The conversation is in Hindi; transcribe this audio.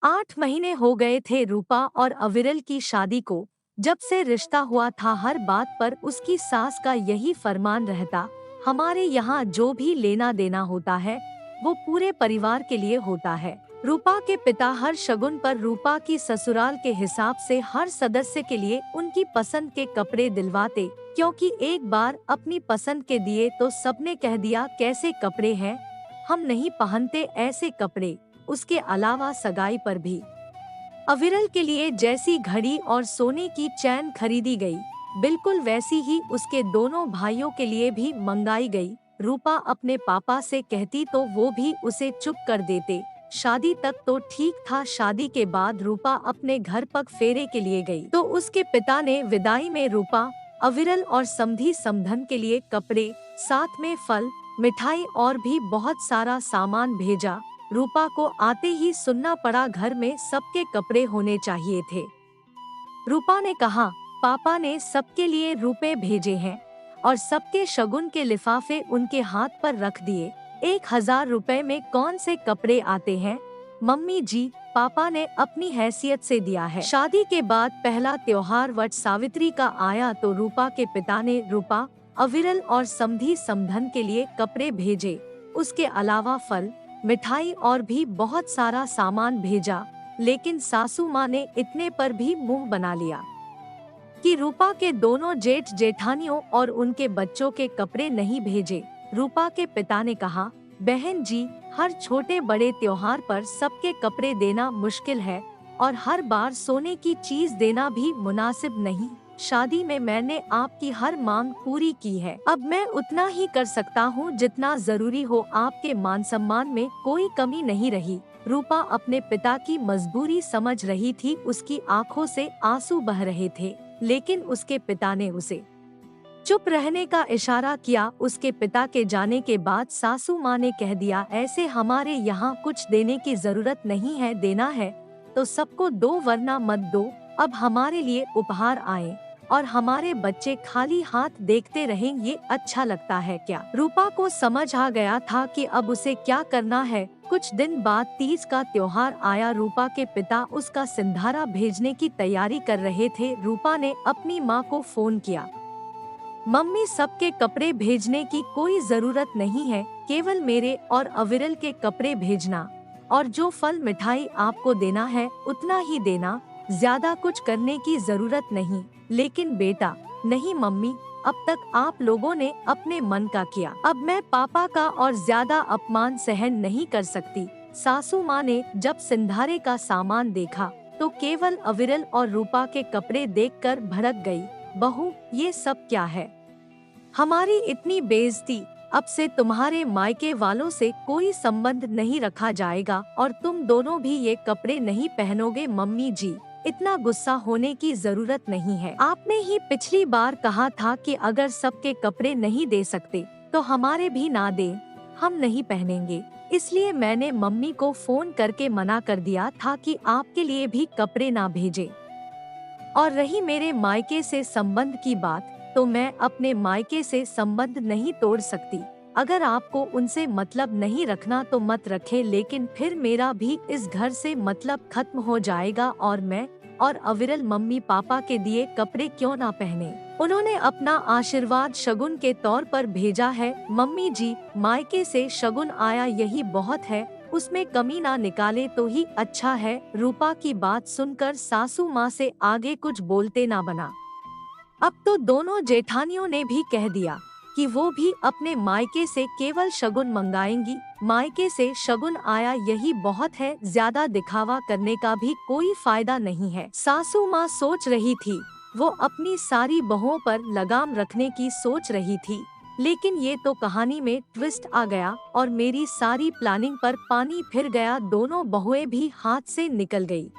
8 महीने हो गए थे रूपा और अविरल की शादी को। जब से रिश्ता हुआ था हर बात पर उसकी सास का यही फरमान रहता, हमारे यहाँ जो भी लेना देना होता है वो पूरे परिवार के लिए होता है। रूपा के पिता हर शगुन पर रूपा की ससुराल के हिसाब से हर सदस्य के लिए उनकी पसंद के कपड़े दिलवाते, क्योंकि एक बार अपनी पसंद के दिए तो सबने कह दिया कैसे कपड़े हैं, हम नहीं पहनते ऐसे कपड़े। उसके अलावा सगाई पर भी अविरल के लिए जैसी घड़ी और सोने की चैन खरीदी गई, बिल्कुल वैसी ही उसके दोनों भाइयों के लिए भी मंगाई गई। रूपा अपने पापा से कहती तो वो भी उसे चुप कर देते। शादी तक तो ठीक था, शादी के बाद रूपा अपने घर पग फेरे के लिए गई तो उसके पिता ने विदाई में रूपा, अविरल और समधी समधन के लिए कपड़े, साथ में फल, मिठाई और भी बहुत सारा सामान भेजा। रूपा को आते ही सुनना पड़ा घर में सबके कपड़े होने चाहिए थे। रूपा ने कहा पापा ने सबके लिए रुपए भेजे हैं और सबके शगुन के लिफाफे उनके हाथ पर रख दिए। 1000 रुपए में कौन से कपड़े आते हैं मम्मी जी, पापा ने अपनी हैसियत से दिया है। शादी के बाद पहला त्योहार वट सावित्री का आया तो रूपा के पिता ने रूपा, अविरल और समधी समधन के लिए कपड़े भेजे। उसके अलावा फल, मिठाई और भी बहुत सारा सामान भेजा, लेकिन सासू माँ ने इतने पर भी मुंह बना लिया कि रूपा के दोनों जेठ जेठानियों और उनके बच्चों के कपड़े नहीं भेजे। रूपा के पिता ने कहा बहन जी, हर छोटे बड़े त्योहार पर सबके कपड़े देना मुश्किल है और हर बार सोने की चीज देना भी मुनासिब नहीं। शादी में मैंने आपकी हर मांग पूरी की है, अब मैं उतना ही कर सकता हूँ जितना जरूरी हो, आपके मान सम्मान में कोई कमी नहीं रही। रूपा अपने पिता की मजबूरी समझ रही थी, उसकी आंखों से आंसू बह रहे थे, लेकिन उसके पिता ने उसे चुप रहने का इशारा किया। उसके पिता के जाने के बाद सासू माँ ने कह दिया ऐसे हमारे यहाँ कुछ देने की जरूरत नहीं है, देना है तो सबको दो वरना मत दो। अब हमारे लिए उपहार आए और हमारे बच्चे खाली हाथ देखते रहें, ये अच्छा लगता है क्या? रूपा को समझ आ गया था कि अब उसे क्या करना है। कुछ दिन बाद तीज का त्योहार आया। रूपा के पिता उसका सिंधारा भेजने की तैयारी कर रहे थे। रूपा ने अपनी माँ को फोन किया, मम्मी सबके कपड़े भेजने की कोई जरूरत नहीं है, केवल मेरे और अविरल के कपड़े भेजना और जो फल मिठाई आपको देना है उतना ही देना, ज्यादा कुछ करने की जरूरत नहीं। लेकिन बेटा, नहीं मम्मी, अब तक आप लोगों ने अपने मन का किया, अब मैं पापा का और ज्यादा अपमान सहन नहीं कर सकती। सासू माँ ने जब सिंधारे का सामान देखा तो केवल अविरल और रूपा के कपड़े देखकर भड़क गई। बहू, ये सब क्या है? हमारी इतनी बेइज्जती, अब से तुम्हारे मायके वालों से कोई संबंध नहीं रखा जाएगा और तुम दोनों भी ये कपड़े नहीं पहनोगे। मम्मी जी, इतना गुस्सा होने की जरूरत नहीं है, आपने ही पिछली बार कहा था कि अगर सबके कपड़े नहीं दे सकते तो हमारे भी ना दे, हम नहीं पहनेंगे। इसलिए मैंने मम्मी को फोन करके मना कर दिया था कि आपके लिए भी कपड़े ना भेजे। और रही मेरे मायके से संबंध की बात, तो मैं अपने मायके से संबंध नहीं तोड़ सकती। अगर आपको उनसे मतलब नहीं रखना तो मत रखें, लेकिन फिर मेरा भी इस घर से मतलब खत्म हो जाएगा और मैं और अविरल मम्मी पापा के दिए कपड़े क्यों ना पहने। उन्होंने अपना आशीर्वाद शगुन के तौर पर भेजा है। मम्मी जी, मायके से शगुन आया यही बहुत है, उसमें कमी ना निकाले तो ही अच्छा है। रूपा की बात सुनकर सासू माँ से आगे कुछ बोलते ना बना। अब तो दोनों जेठानियों ने भी कह दिया कि वो भी अपने मायके से केवल शगुन मंगाएंगी। मायके से शगुन आया यही बहुत है, ज्यादा दिखावा करने का भी कोई फायदा नहीं है। सासू माँ सोच रही थी, वो अपनी सारी बहुओं पर लगाम रखने की सोच रही थी, लेकिन ये तो कहानी में ट्विस्ट आ गया और मेरी सारी प्लानिंग पर पानी फिर गया। दोनों बहुएं भी हाथ से निकल गई।